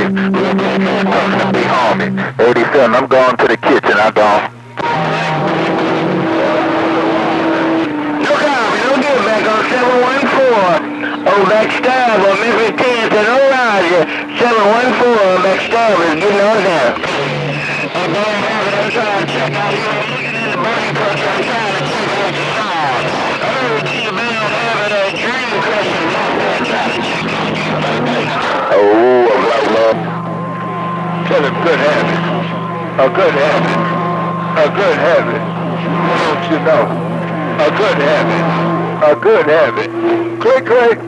quick. Real quick, don't be harming. 87, I'm going to the kitchen. I'm gone. No copy, no get back on 714. Oh, backstab on Memphis 10 to no Roger. 714, backstab is getting on down. I'm trying to check out you. I'm looking at the burning pressure. I'm trying to check out your side. I heard you about having a dream question. I'm trying to check out you. Oh, a black love. Tell him good habit. A good habit. A good habit. Don't you know? A good habit. A good habit. Click, click.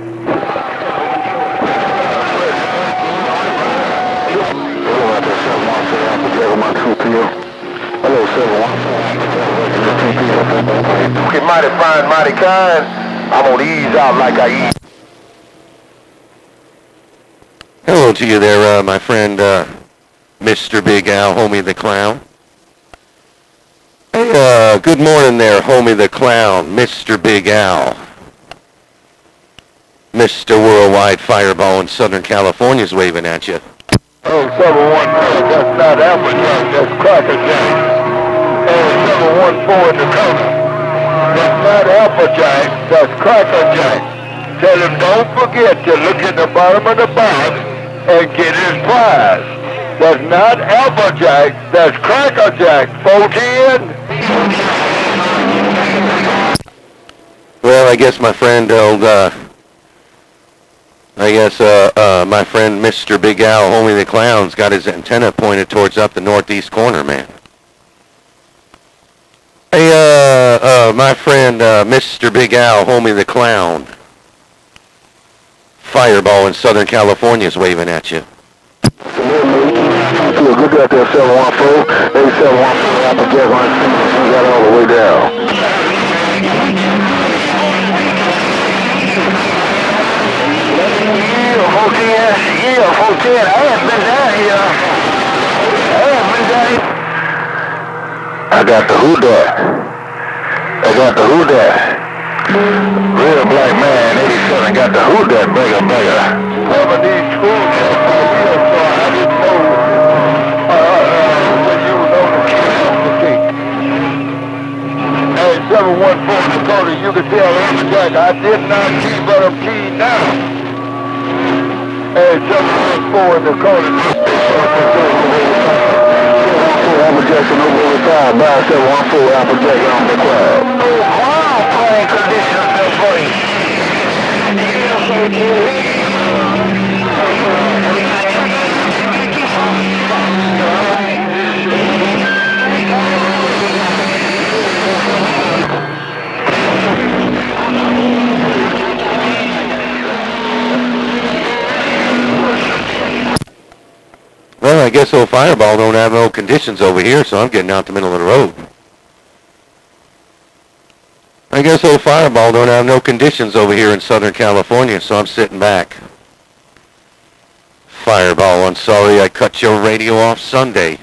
Hello, 714. Looking mighty fine, mighty kind. I'm gonna ease out like I eat. Hello to you there, my friend, Mr. Big Al, homie the clown. Hey, good morning there, homie the clown, Mr. Big Al. Mr. Worldwide Fireball in Southern California's waving at you. Oh, 714, that's not Alpha Jack, that's Cracker Jack. And 714 in the corner. That's not Alpha Jack, that's Cracker Jack. Tell him don't forget to look at the bottom of the box and get his prize. That's not Alpha Jack, that's Cracker Jack. 410. Well, I guess my friend, my friend Mr. Big Al, homie the clown's got his antenna pointed towards up the northeast corner, man. Hey, my friend, Mr. Big Al, homie the clown. Fireball in Southern California's waving at you. Look at that 714, 8714, Apple Jack on we got all the way down. Yeah, 410, I haven't been down here. I got the who dat. Real black man, 87 got the who dat bigger. Some of these schools have my real so I didn't know when you was on the key. Hey, 714 Dakota, you can tell Alpha Jack I did not key but I'm keyed now. Hey, 714 Dakota, Alpha Jackson over the side, by 714 Alpha Jackson on the cloud. Wow, playing conditions, no buddy. Well, I guess old Fireball don't have no conditions over here, so I'm getting out the middle of the road. I guess old Fireball don't have no conditions over here in Southern California, so I'm sitting back. Fireball, I'm sorry I cut your radio off Sunday.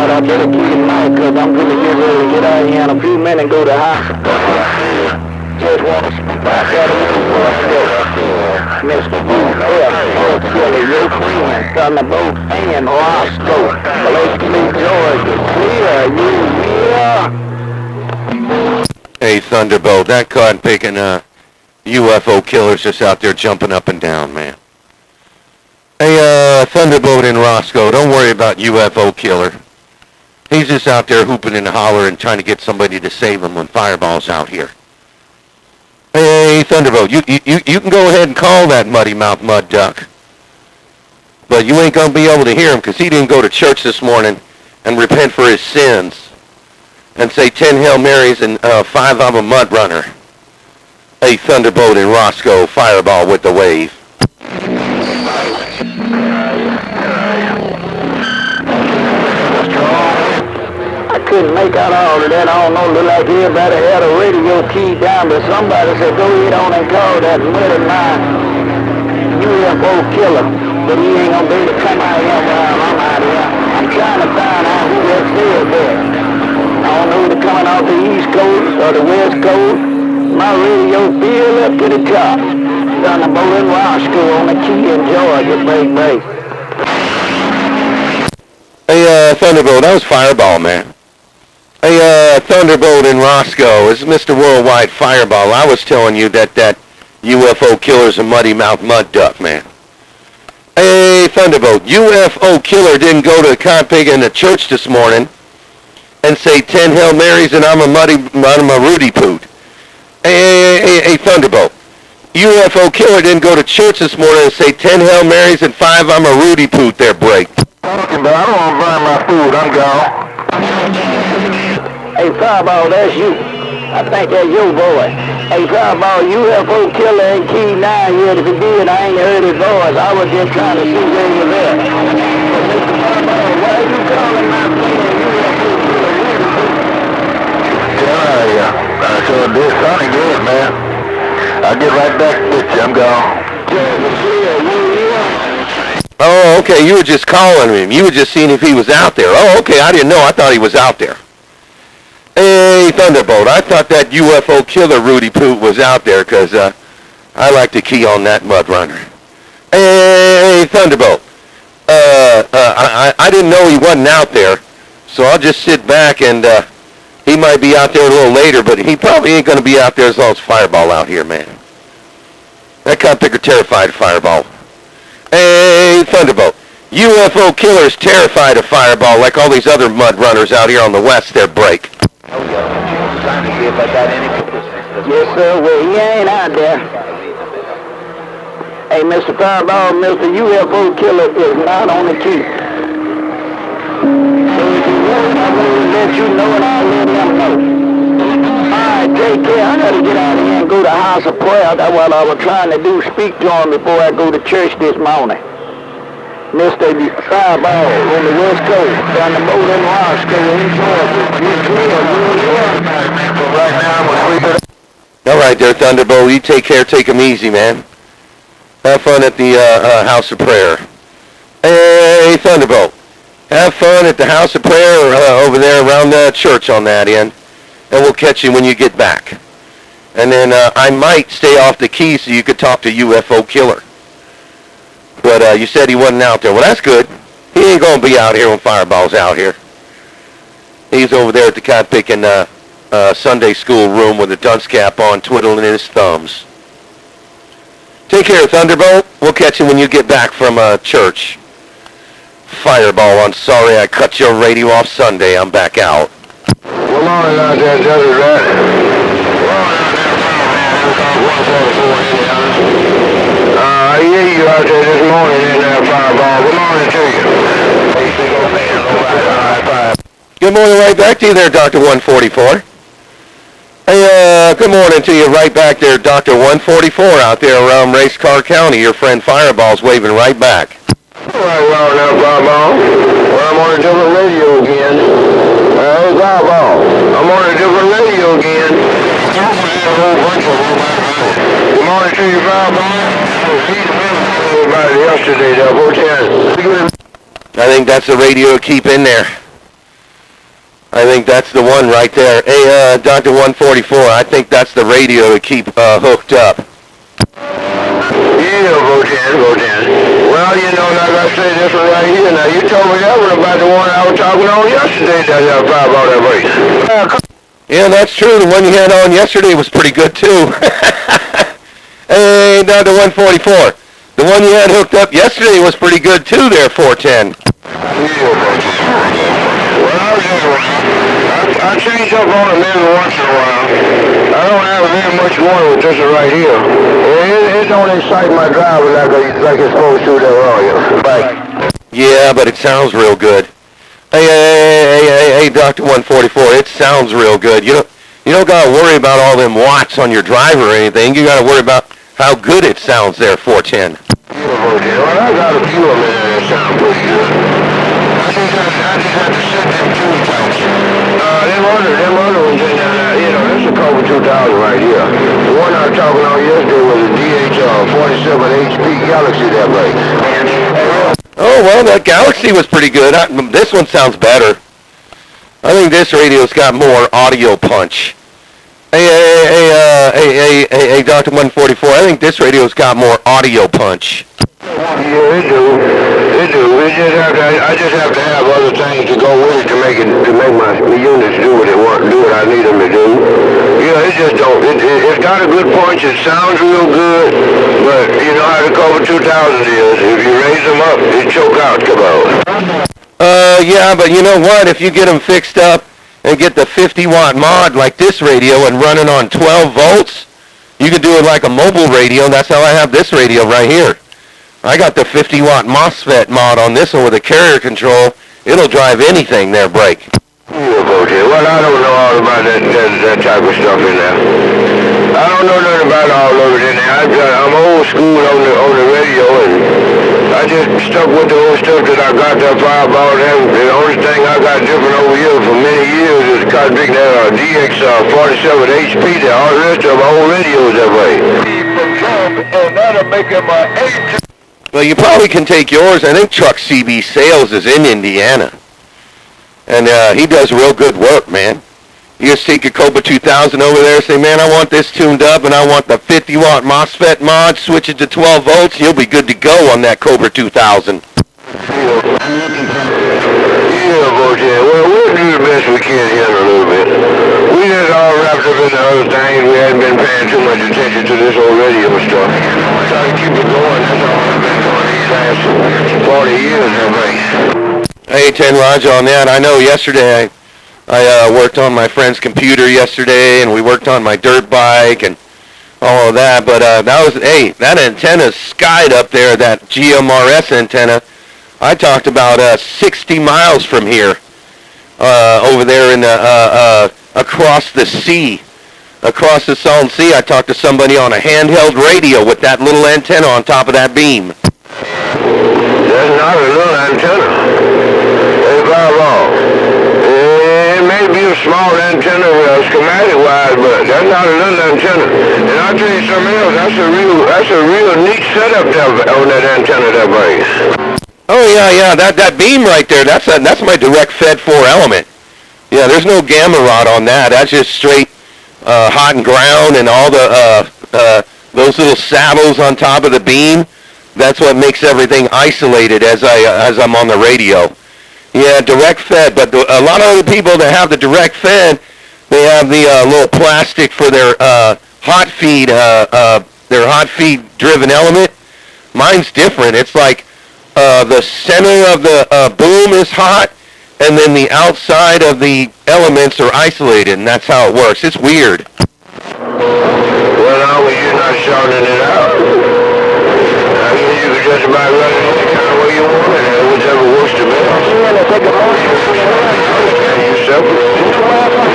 I better keep it nice because I'm going to get ready to get out of here in a few minutes and go to the hospital. Just want to speak back at Mr. Booth, Kelly, your friend, Thunderbolt, and Roscoe, Blakely, Georgia. Hey, Thunderbolt, that cotton picking UFO killer's just out there jumping up and down, man. Hey, Thunderbolt and Roscoe, don't worry about UFO killer. He's just out there hooping and hollering and trying to get somebody to save him when Fireball's out here. Hey, Thunderbolt, you can go ahead and call that muddy mouth mud duck. But you ain't going to be able to hear him because he didn't go to church this morning and repent for his sins and say 10 Hail Marys and 5 of a mud runner. Hey, Thunderbolt and Roscoe, Fireball with the wave. I couldn't make out all of that. I don't know, look like everybody had a radio key down, but somebody said go ahead on and call that muddy line. UFO killer, but he ain't gonna be able to come out here while I'm out here. I'm trying to find out who that said that. I don't know if they're coming off the East Coast or the West Coast. My radio filled up to the top. Thunderbolt in Roscoe on the key in Georgia, break. Hey, Thunderbolt, that was Fireball, man. Hey, Thunderbolt in Roscoe, it's Mr. Worldwide Fireball. I was telling you that UFO killer's a muddy mouth mud duck, man. Hey, Thunderbolt, UFO killer didn't go to the Compig in the church this morning and say 10 Hail Marys and I'm a Rudy Poot. Hey, Thunderbolt, UFO killer didn't go to church this morning and say 10 Hail Marys and 5 I'm a Rudy Poot there, break. Talking, but I don't want to burn my food. I'm gone. Hey, Fireball, that's you. I think that's your boy. Hey, Fireball, UFO killer ain't key 9 yet. If he did, I ain't heard his voice. I was just trying to see where he was at. But Mr. Fireball, why are you calling my friend UFO killer? Yeah. So this sounding good, man. I'll get right back with you. I'm gone. Oh, okay, you were just calling him. You were just seeing if he was out there. Oh, okay, I didn't know. I thought he was out there. Hey, Thunderbolt, I thought that UFO killer Rudy Poot was out there because I like to key on that mud runner. Hey, Thunderbolt, I didn't know he wasn't out there, so I'll just sit back and he might be out there a little later, but he probably ain't going to be out there as long as Fireball out here, man. That coppicker terrified of Fireball. Hey, Thunderbolt, UFO killer's terrified of Fireball like all these other mud runners out here on the west there break. Trying to see if I got any pictures. Yes, sir. Well, he ain't out there. Hey, Mr. Fireball, Mr. UFO killer is not on the key. So if you want, I will let you know and I'll let him know. Alright, take care. I gotta get out of here and go to the house of prayer. That's what I was trying to do, speak to him before I go to church this morning. Mr. Fireball on the West Coast, down the boat in Roscoe in Georgia. Right now, I'm sleeping. All right there, Thunderbolt. You take care. Take him easy, man. Have fun at the House of Prayer. Hey, Thunderbolt. Have fun at the House of Prayer over there around the church on that end. And we'll catch you when you get back. And then I might stay off the key so you could talk to UFO Killer. But you said he wasn't out there. Well, that's good. He ain't going to be out here when Fireball's out here. He's over there at the cotton-picking Sunday school room with a dunce cap on, twiddling his thumbs. Take care, Thunderbolt. We'll catch you when you get back from church. Fireball, I'm sorry I cut your radio off Sunday. I'm back out. Good morning out there, Judge Rat. I hear you out there this morning in there, Fireball. Good morning to you. Good morning right back to you there, Dr. 144. Hey, good morning to you right back there, Dr. 144 out there around Race Car County. Your friend Fireball's waving right back. All right, well now, Fireball. Well, I'm on a different radio again. Hey, Fireball. I'm on a different radio again. Good morning to you, Fireball. Yesterday, I think that's the radio to keep in there. I think that's the one right there. Hey, Dr. 144, I think that's the radio to keep hooked up. Yeah, Votan. Well, you know, like I say, this one right here. Now, you told me that one about the one I was talking on yesterday, that Fireball, that race. Yeah, that's true. The one you had on yesterday was pretty good, too. Hey, Dr. 144. The one you had hooked up yesterday was pretty good, too, there, 410. I change up on it every once in a while. I don't have very much water with this right here. It don't excite my driver like it's supposed to, though. Yeah, but it sounds real good. Hey, Dr. 144, it sounds real good. You don't got to worry about all them watts on your driver or anything. You got to worry about how good it sounds there, 410. Well, I got a few of them in there that sound pretty good. I just have to set them 2,000. Them other ones in there, you know, there's a couple 2,000 right here. The one I was talking on yesterday was a DHA 47 HP Galaxy that way. Oh, well, that Galaxy was pretty good. This one sounds better. I think this radio's got more audio punch. Hey, Dr. 144, I think this radio's got more audio punch. Yeah, it do. I just have to have other things to go with it to make my units do what I need them to do. Yeah, it just don't. It's got a good punch. It sounds real good, but you know how the Cobra 2000 is. If you raise them up, it choke out, Cabot. Yeah, but you know what? If you get them fixed up and get the 50-watt mod like this radio and run it on 12 volts, you can do it like a mobile radio. That's how I have this radio right here. I got the 50-watt MOSFET mod on this one with a carrier control. It'll drive anything there, break. Well, I don't know all about that type of stuff in there. I don't know nothing about all of it in there. I'm old school on the radio, and I just stuck with the old stuff that I got that Fireball. The only thing I got different over here for many years is cause big that DX 47 HP. All the rest of my old radios that way. And that'll make it my 8. Well, you probably can take yours. I think Truck CB Sales is in Indiana. And he does real good work, man. You just take a Cobra 2000 over there and say, man, I want this tuned up and I want the 50-watt MOSFET mod, switch it to 12 volts, you'll be good to go on that Cobra 2000. Well, we'll do the best we can here in a little bit. We just all wrapped up in the other things. We hadn't been paying too much attention to this old radio stuff. Try to keep it going. That's all I've been doing these last 40 years, everybody. Hey, 10 Roger on that. I know yesterday I worked on my friend's computer yesterday, and we worked on my dirt bike and all of that. But that antenna's skied up there, that GMRS antenna. I talked about 60 miles from here, over there in across the sea, across the Salton Sea. I talked to somebody on a handheld radio with that little antenna on top of that beam. That's not a little antenna. It's Fireball. It may be a small antenna schematic-wise, but that's not a little antenna. And I'll tell you something else. That's a real neat setup there on that antenna that way. Oh yeah, that beam right there, that's my direct fed 4 element. Yeah, there's no gamma rod on that. That's just straight hot and ground, and all the those little saddles on top of the beam. That's what makes everything isolated as I'm on the radio. Yeah, direct fed, but a lot of other people that have the direct fed, they have the little plastic for their hot feed driven element. Mine's different. It's like the center of the boom is hot, and then the outside of the elements are isolated, and that's how it works. It's weird. Well, now you're not shouting it out. I mean, you can just about run it any kind of way you want it, whichever works the best. Take a motion. You separate.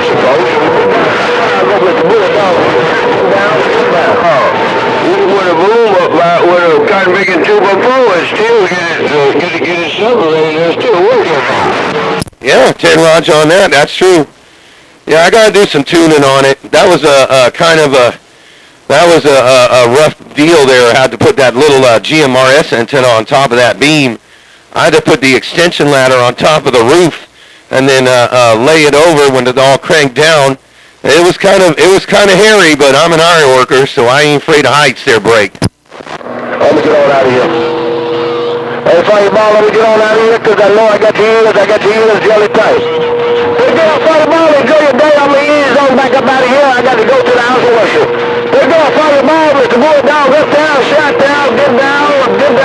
Suppose. With the bullet down. You can put a boom up with a cotton picking tube up forward and still get it separated and still working. Yeah, 10 rods on that. That's true. Yeah, I gotta do some tuning on it. That was a rough deal there. I had to put that little GMRS antenna on top of that beam. I had to put the extension ladder on top of the roof and then lay it over when it all cranked down. It was kind of hairy, but I'm an iron worker, so I ain't afraid of heights there, break. Let me get on out of here. Hey, Fireball, let me get on out of here, because I know I got your ears jelly tight. Hey, girl, Fireball, enjoy your day. I'm going to ease on back up out of here. I got to go to the house of worship. Hey, girl, Fireball, Mr. Bulldog, up down, shot down, get down, and get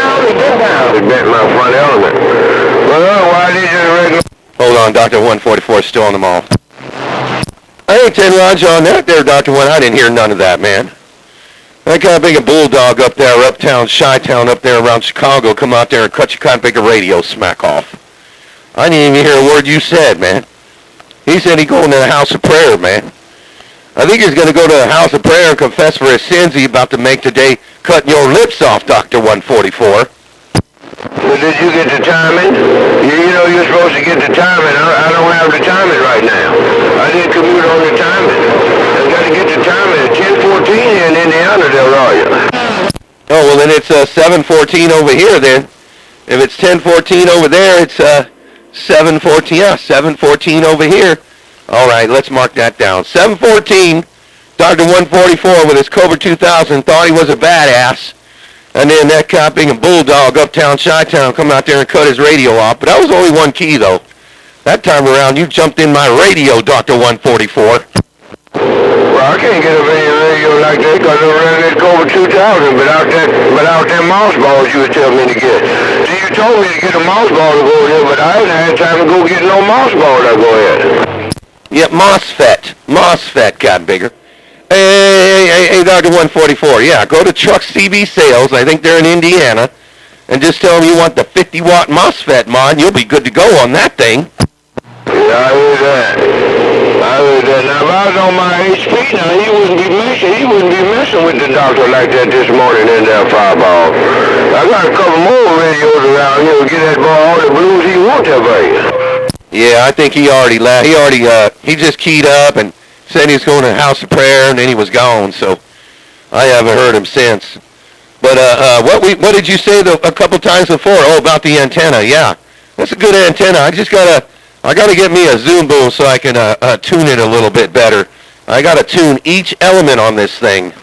down. It bent my front element. Well, why did you regular... Hold on, Dr. 144 is still on the mall. I ain't 10 rods on that there, Dr. 1. I didn't hear none of that, man. That kind of big a bulldog up there, uptown, Chi-town, up there around Chicago, come out there and cut your kind of big a radio smack off. I didn't even hear a word you said, man. He said he's going to the house of prayer, man. I think he's going to go to the house of prayer and confess for his sins he's about to make today, cutting your lips off, Dr. 144. Well, did you get the timing? You know you're supposed to get the timing. I don't have the timing right now. I didn't commute on the timing. I got to get the timing at 10:14 here in Indiana, Del Roya. Oh, well, then it's 7:14 over here then. If it's 10:14 over there, it's 7:14. Yeah, 7:14 over here. All right, let's mark that down. 7:14. Dr. 144 with his Cobra 2000 thought he was a badass. And then that cop being a bulldog uptown Chi-Town come out there and cut his radio off. But that was only one key, though. That time around, you jumped in my radio, Dr. 144. Well, I can't get a radio like that because I ran that Cobra 2000 without that mouse balls you were telling me to get. See, you told me to get a mouse ball to go there, but I hadn't had time to go get no mouse ball to go ahead. Yep, MOSFET got bigger. Hey, Dr. 144, yeah, go to Truck CB Sales, I think they're in Indiana, and just tell them you want the 50-watt MOSFET mod, and you'll be good to go on that thing. Yeah, I heard that. Now, if I was on my HP now, he wouldn't be messing with the doctor like that this morning in that Fireball. I got a couple more radios around here to get that boy all the blues he wants that way. Yeah, I think he already left. He just keyed up and said he was going to House of Prayer, and then he was gone, so I haven't heard him since. But what did you say a couple times before? Oh, about the antenna. Yeah, that's a good antenna. I gotta get me a zoom boom so I can tune it a little bit better. I gotta tune each element on this thing.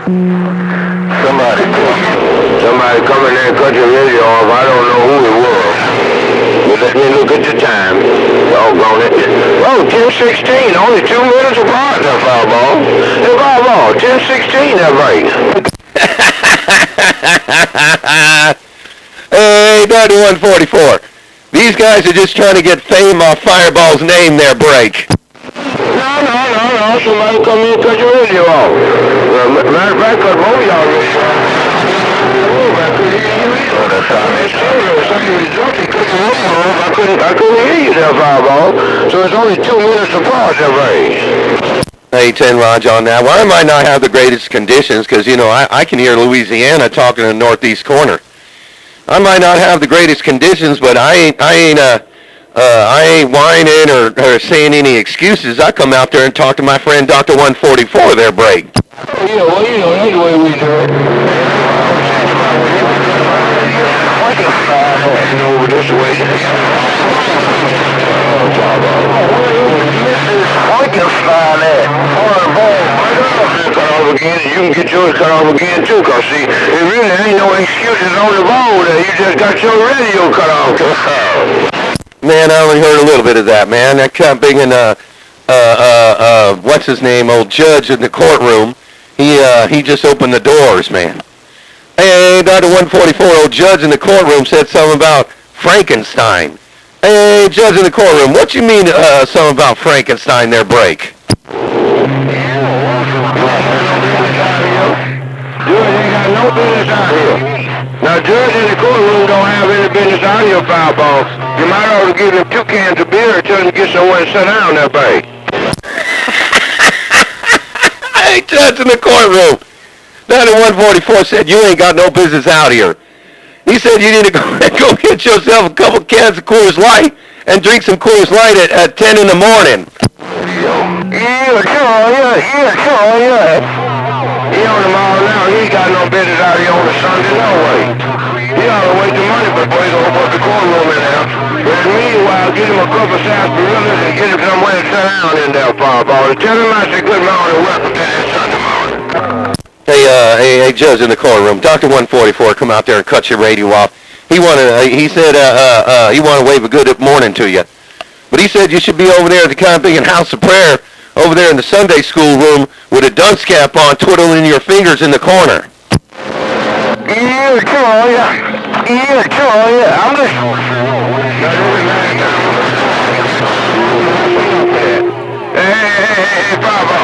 Somebody come in there and cut your radio off. I don't know who it was. But let me look at the time. Doggone it. Oh, 10:16. Only 2 minutes apart, that Fireball. That Fireball, 10:16, that right. Hey, 9144. These guys are just trying to get fame off Fireball's name there, break. No. Somebody come in and cut your radio off. Matter of fact, cut both of y'all radio off. I couldn't hear you there, Fireball. So it's only 2 minutes apart, that right. Hey, 10 Raj on that. Well, I might not have the greatest conditions because, I can hear Louisiana talking in the northeast corner. I might not have the greatest conditions, but I ain't whining or saying any excuses. I come out there and talk to my friend Dr. 144 there, break. Oh, yeah, well, that's the way we do it. Over this way. Cut off again, and you can get yours cut off again too, cause see, there really ain't no excuses on the board. You just got your radio cut off. Man, I only heard a little bit of that, man. That cop being what's his name, old judge in the courtroom, he just opened the doors, man. Hey, Dr. 144, old judge in the courtroom said something about Frankenstein. Hey, judge in the courtroom, what you mean something about Frankenstein there, break? Judge ain't got no business out here. Now, judge in the courtroom don't have any business out here, Fireball. You might ought to give him 2 cans of beer and tell him to get somewhere and sit down there, babe. Hey, judge in the courtroom. Dr. 144 said you ain't got no business out here. He said you need to go get yourself a couple cans of Coors Light and drink some Coors Light at 10 in the morning. Yeah. He on the mall now. He ain't got no business out here on a Sunday, no way. He ought to wait the money before he go up the courtroom in there. But meanwhile, get him a couple of sarsaparillas and get him somewhere to sit down in there, Fireball. Tell him I said good morning, welcome to that Sunday morning. Hey, Judge in the courtroom. Dr. 144, come out there and cut your radio off. He said he wanted to wave a good morning to you. But he said you should be over there at the Camping House of Prayer, over there in the Sunday school room with a dunce cap on, twiddling your fingers in the corner. Yeah. I'm Hey, Bravo.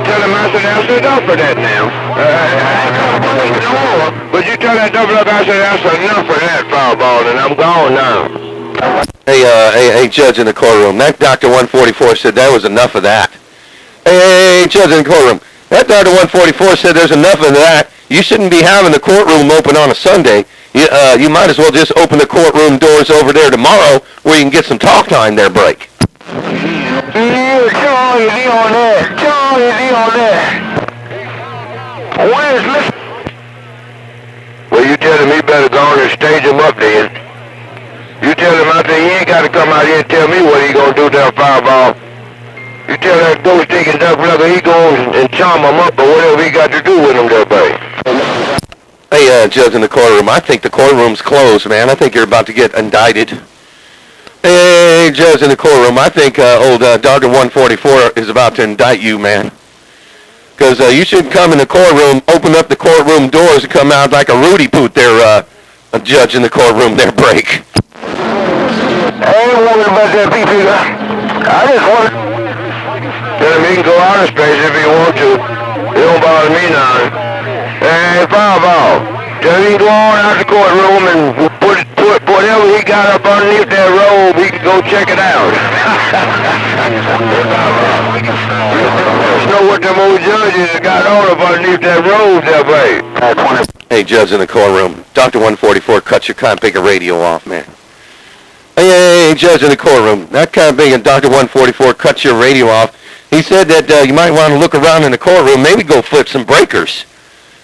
Tell him I said that's enough for that now. But you tell that double up I said that's enough for that, Fireball, and I'm gone now. Hey, Judge in the courtroom. That Dr. 144 said that was enough of that. Hey, Judge in the courtroom. That Dr. 144 said there's enough of that. You shouldn't be having the courtroom open on a Sunday. You might as well just open the courtroom doors over there tomorrow where you can get some talk time there, break. Where's Mr. better go on and stage him up then. You tell him out there he ain't got to come out here and tell me what he gonna do to that Fireball. You tell that ghost stinking duck brother he goes and charm him up or whatever he got to do with him there, buddy. Hey, Judge in the courtroom, I think the courtroom's closed, man. I think you're about to get indicted. Hey, Judge in the courtroom, I think old Dr. 144 is about to indict you, man. Because you shouldn't come in the courtroom, open up the courtroom doors and come out like a Rudy Poot there, a judge in the courtroom there, break. I ain't worried about that people. I just want tell him he can go out of space if he want to. It don't bother me none. Hey, Fireball, tell him he can go on out the courtroom and put whatever he got up underneath that robe, he can go check it out. You know what them old judges got on up underneath that robe there, babe. Hey, Judge in the courtroom, Dr. 144, cut your Configure radio off, man. Hey, Judge in the courtroom, that kind of thing, and Dr. 144 cuts your radio off. He said that you might want to look around in the courtroom, maybe go flip some breakers.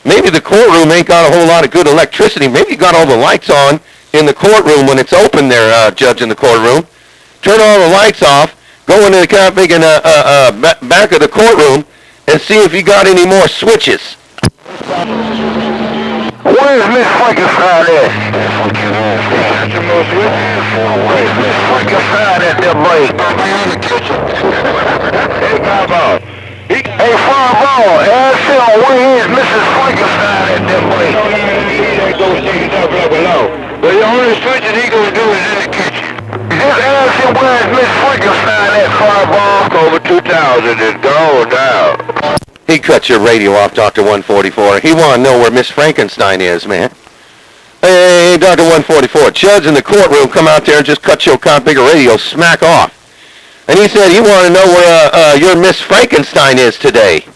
Maybe the courtroom ain't got a whole lot of good electricity. Maybe you got all the lights on in the courtroom when it's open there, Judge in the courtroom. Turn all the lights off, go into the kind of thing in back of the courtroom, and see if you got any more switches. Where's Miss Frankenstein at? Got some more switches? Where's Miss Frankenstein at there, boy? In the kitchen. Hey, Fireball. Hey, Fireball, ask him where is Mrs. Frankenstein at there, boy? He ain't gonna stick it up like below. But the only switching he gonna do is in the kitchen. Just ask him where is Miss Frankenstein at, Fireball? Over 2,000 is gone now. He cut your radio off, Dr. 144. He want to know where Miss Frankenstein is, man. Hey, Dr. 144, judge in the courtroom, come out there and just cut your Configure radio smack off. And he said he want to know where your Miss Frankenstein is today.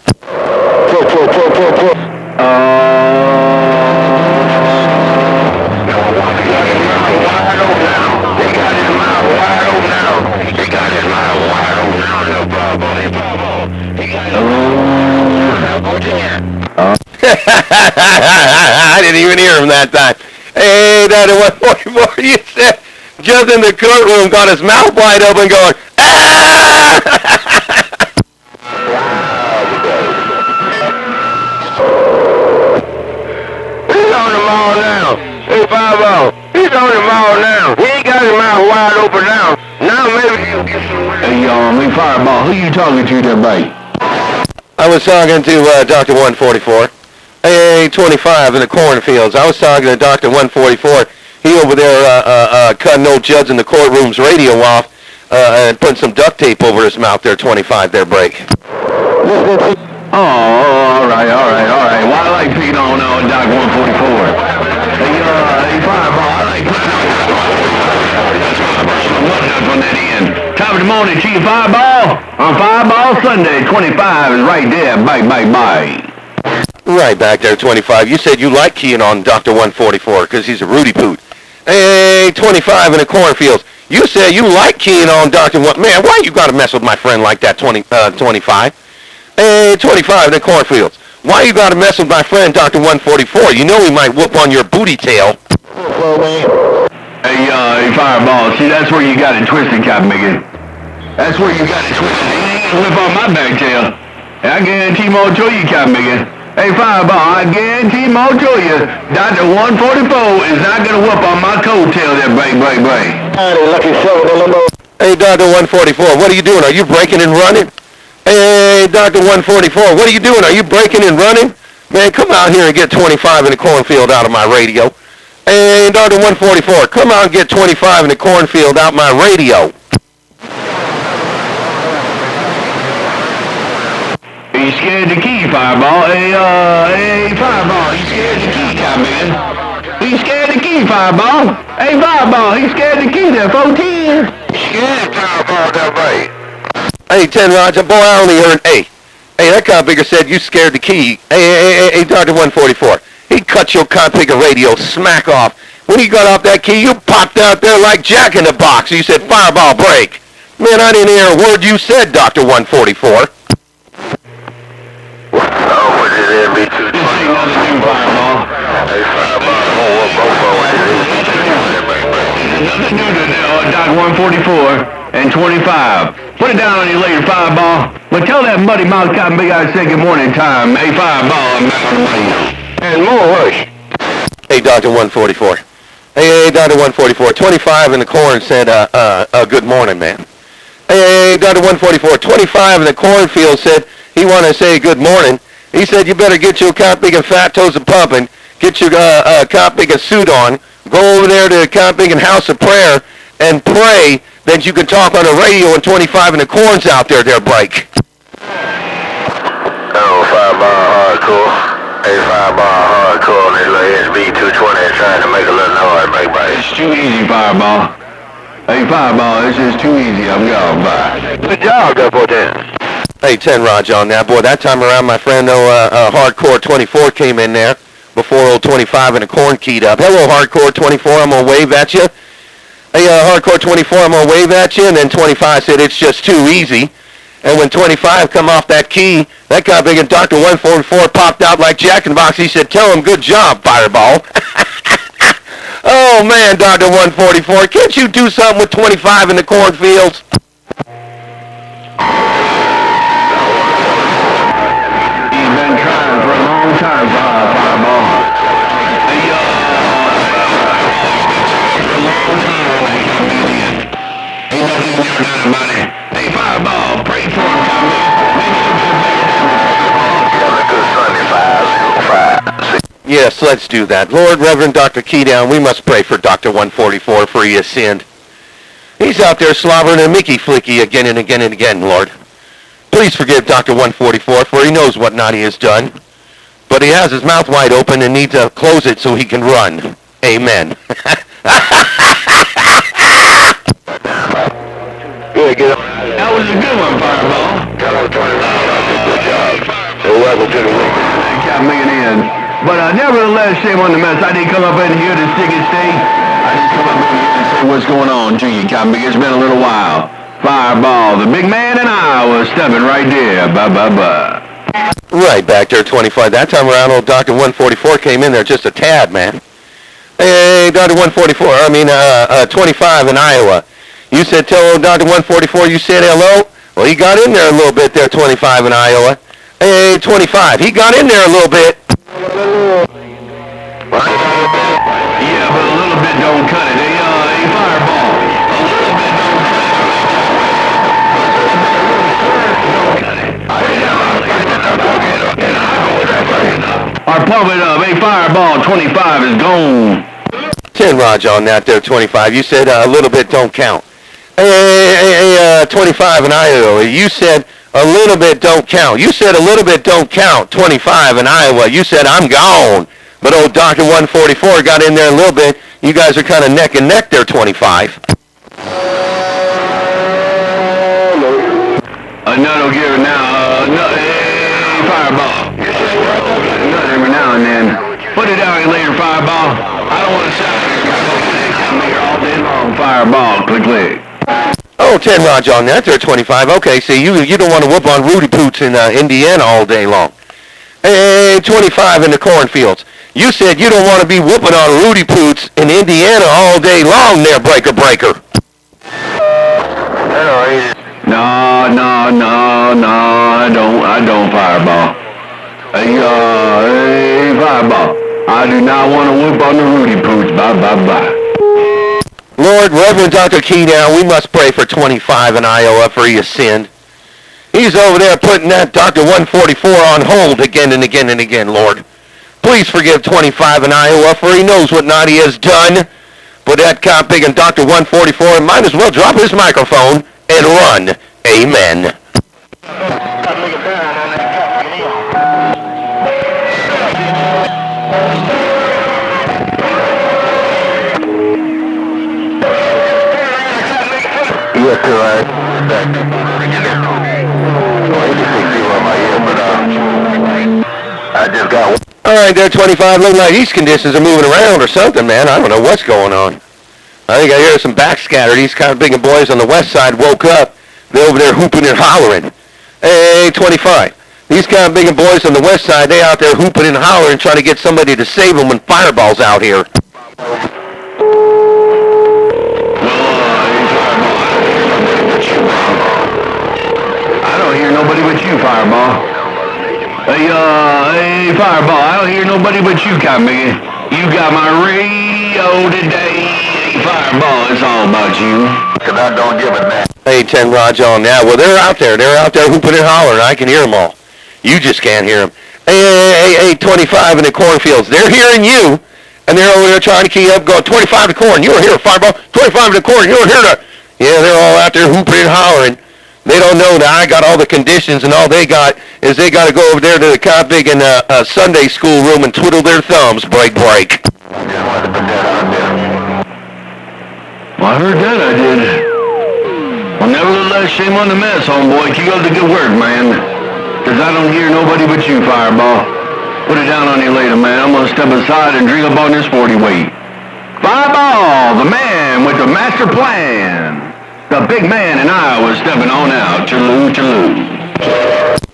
I didn't even hear him that time. Hey, Dr. 144, you said just in the courtroom got his mouth wide open going, ah! He's on the mall now. Hey, Fireball, he's on the mall now. He ain't got his mouth wide open now. Now maybe he'll get some... Hey, Fireball, who you talking to there, buddy? I was talking to Dr. 144. Hey, 25 in the cornfields. I was talking to Dr. 144. He over there cutting old Judge in the courtroom's radio off and putting some duct tape over his mouth there, 25 there, break. Oh, all right. Well, I like picking on Doc 144. Hey, Fireball, I like picking on that end. Top of the morning, Chief Fireball. On Fireball Sunday, 25 is right there. Bye. Right back there, 25. You said you like keying on Dr. 144 because he's a Rudy Poot. Hey, 25 in the cornfields. You said you like keying on Dr. 1... Man, why you got to mess with my friend like that, 25? Hey, 25 in the cornfields. Why you got to mess with my friend, Dr. 144? You know he might whoop on your booty tail. Hey, Fireball, see, that's where you got it twisted, Captain Mickey. That's where you got it twisted. He ain't gonna whip on my back tail. And I guarantee more to you, Captain Mickey. Hey, Fireball, I guarantee more to you, Dr. 144 is not gonna whoop on my coattail there, break. Hey, Dr. 144, what are you doing? Are you breaking and running? Hey, Dr. 144, what are you doing? Are you breaking and running? Man, come out here and get 25 in the cornfield out of my radio. Hey, Dr. 144, come out and get 25 in the cornfield out my radio. Are you scared of the key, Fireball? Hey, Fireball, you scared of the key, man? He's scared of the key, Fireball. Hey, Fireball, he's scared of the key there, 410. Scared, Fireball, that right. Hey, 10 Roger, boy, I only heard A. Hey, that configure said you scared the key. Hey, Dr. 144. He cut your configure radio smack off. When he got off that key, you popped out there like Jack in the Box. You said, Fireball, break. Man, I didn't hear a word you said, Dr. 144. Oh, what did that be too? This ain't nothing new, Fireball. Hey, Fireball, Nothing new to Doc 144 and 25. Put it down on your later Fireball. But tell that muddy mouth cotton big eyes say good morning time. Hey, Fireball, I'm back on the radio. And more worse. Hey, Dr. 144. Hey, Dr. 144. 25 in the corn said, good morning, man. Hey, Dr. 144. 25 in the cornfield said he wanted to say good morning. He said you better get your Count Big and Fat Toes a Pumpin', get your Count Big and suit on, go over there to Count Big and House of Prayer, and pray that you can talk on the radio and 25 in the corn's out there, Blake. Oh, Fireball hardcore. Hey, Fireball hardcore on this little SB220 trying to make a little noise, break by. It's too easy, Fireball. Hey, Fireball, this is too easy. I'm gone. Bye. Good job, Double 10. Hey, 10 Roger on that. Boy, that time around, my friend, Hardcore 24 came in there before old 25 in the corn keyed up. Hello, Hardcore 24, I'm going to wave at you. Hey, Hardcore 24, I'm going to wave at you. And then 25 said, it's just too easy. And when 25 come off that key, that guy big and Dr. 144 popped out like Jack in the Box. He said, tell him good job, Fireball. Oh, man, Dr. 144, can't you do something with 25 in the cornfields? He's been trying for a long time, Fireball. Hey, Fireball, pray for him, Yes, let's do that. Lord, Reverend Dr. Keydown, we must pray for Dr. 144 for he has sinned. He's out there slobbering a Mickey Flicky again and again and again, Lord. Please forgive Dr. 144, for he knows what not he has done. But he has his mouth wide open and needs to close it so he can run. Amen. Good, get up. That was a good one, Fireball. Good job. So welcome to the ring. Got me in. But nevertheless, shame on the mess. I didn't come up in here to stick and stay. I just come up in here and say what's going on to you, Captain. It's been a little while. Fireball, the big man and I was stepping right there. Bye. Right back there, 25. That time around, old Dr. 144 came in there just a tad, man. Hey, Dr. 144, 25 in Iowa. You said tell old Dr. 144 you said hello? Well, he got in there a little bit there, 25 in Iowa. Hey, 25, he got in there a little bit. Yeah, but a little bit don't cut it. Hey, Fireball. A little bit don't cut it. Or pump it up. Hey, Fireball, 25 is gone. 10 Roger on that there, 25. You said a little bit don't count. Hey, 25 in Iowa. You said a little bit don't count. You said a little bit don't count. 25 in Iowa. You said I'm gone. But old Dr. 144 got in there a little bit. You guys are kind of neck and neck there, 25. Nut'll give it now. Hey, Fireball. Nut every now and then. Put it down later, Fireball. I don't want to sound I'm here all day long. Fireball. Click. Oh, 10 Roger on that there, 25. Okay, see, you don't want to whoop on Rudy Poots in Indiana all day long. Hey, 25 in the cornfields. You said you don't want to be whooping on Rudy Poots in Indiana all day long there, breaker. No, I don't, Fireball. Hey, Fireball. I do not want to whoop on the Rudy Poots. Bye. Lord, Reverend Dr. Keydown, we must pray for 25 in Iowa for he has sinned. He's over there putting that Dr. 144 on hold again and again, Lord. Please forgive 25 in Iowa, for he knows what not he has done. But that cop big and Dr. 144 might as well drop his microphone and run. Amen. Yes, sir. I just got one. All right, there, 25. Look like these conditions are moving around or something, man. I don't know what's going on. I think I hear some backscatter. These kind of big boys on the west side woke up. They're over there hooping and hollering. Hey, 25. These kind of big boys on the west side, they out there hooping and hollering, trying to get somebody to save them when Fireball's out here. nobody but you, Fireball. Hey, Fireball, I don't hear nobody but you, Cotton. You got my radio today. Hey, Fireball, it's all about you. Cause I don't give a damn. Hey, 10 Roger on that. Well, they're out there. They're out there hooping and hollering. I can hear them all. You just can't hear them. Hey, 25 in the cornfields. They're hearing you, and they're over there trying to keep up, going 25 to corn. You don't hear a Fireball. 25 to corn. You don't hear that. Yeah, they're all out there hooping and hollering. They don't know that I got all the conditions, and all they got is they got to go over there to the Copbig and Sunday school room and twiddle their thumbs. Break. Well, I heard that, I did. Well, nevertheless, shame on the mess, homeboy. Keep up the good work, man. Because I don't hear nobody but you, Fireball. Put it down on you later, man. I'm going to step aside and drink up on this 40 weight. Fireball, the man with the master plan. The big man and I was stepping on out. Challoo.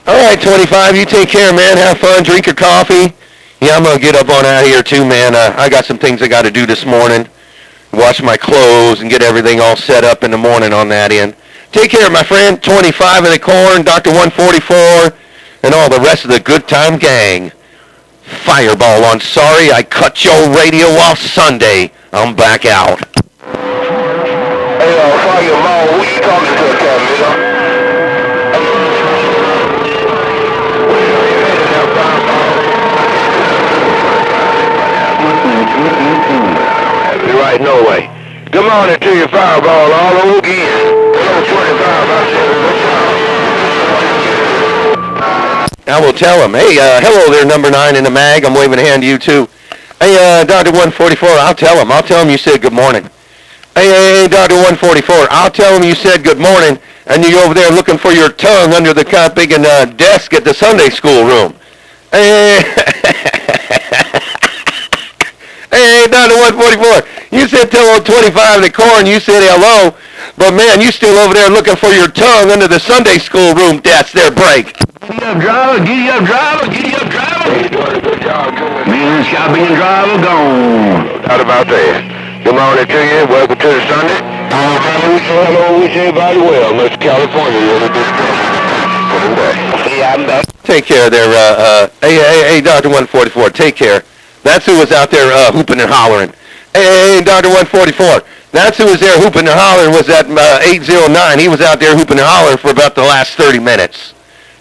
All right, 25, you take care, man. Have fun. Drink your coffee. Yeah, I'm going to get up on out of here, too, man. I got some things I got to do this morning. Wash my clothes and get everything all set up in the morning on that end. Take care, my friend. 25 in the corn, Dr. 144, and all the rest of the good time gang. Fireball on Sorry I Cut Your Radio Off Sunday. I'm back out. Hey, Fireball, who you talking to, Captain? Right, no way. Good morning to you, Fireball, all over again. I will tell him, hey, hello there, number 9 in the mag. I'm waving a hand to you, too. Hey, Dr. 144, I'll tell him you said good morning. Hey, Dr. 144, I'll tell him you said good morning, and you're over there looking for your tongue under the big desk at the Sunday school room. Hey, hey, Dr. 144, you said tell 25 in the corn, you said hello, but man, you still over there looking for your tongue under the Sunday school room desk there, break. Giddy up, driver. Me and this guy being driver gone. How about that? Good morning to you. Welcome to the Sunday. Hello, wish everybody well. Mr. California, you're the I'm back. Take care there, hey, Dr. 144, take care. That's who was out there hooping and hollering. Hey, Dr. 144, that's who was there hooping and hollering was that 809. He was out there hooping and hollering for about the last 30 minutes.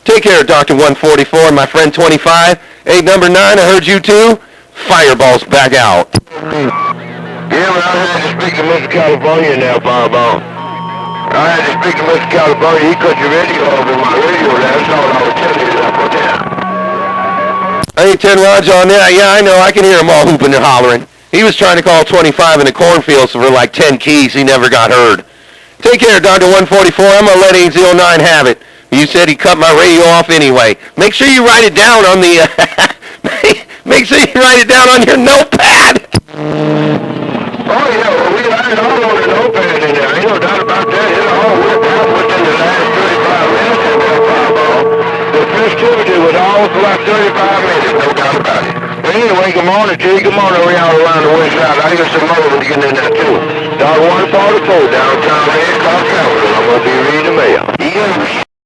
Take care, Dr. 144, my friend 25. Hey, number 9, I heard you too. Fireball's back out. Yeah, but I had to speak to Mr. California now, Fireball. I had to speak to Mr. California. He cut your radio off in my radio. That's all I was telling you that for that. Hey, 10 Roger on that. Yeah, I know. I can hear them all hooping and hollering. He was trying to call 25 in the cornfields for like 10 keys. He never got heard. Take care, Dr. 144. I'm going to let 809 have it. You said he cut my radio off anyway. Make sure you write it down on the... make sure you write it down on your notepad. Oh, yeah. Well, we had it all on the notepad in there. Ain't no doubt about that. It all went down within the last 35 minutes in that Fireball. The festivity was all for like 35 minutes. No doubt about it. But anyway, good morning to you. Good morning around the west side. I hear some more getting in there, too. Dog 144 downtown Red Cross Capital. I'm going to be reading the mail. Yeah.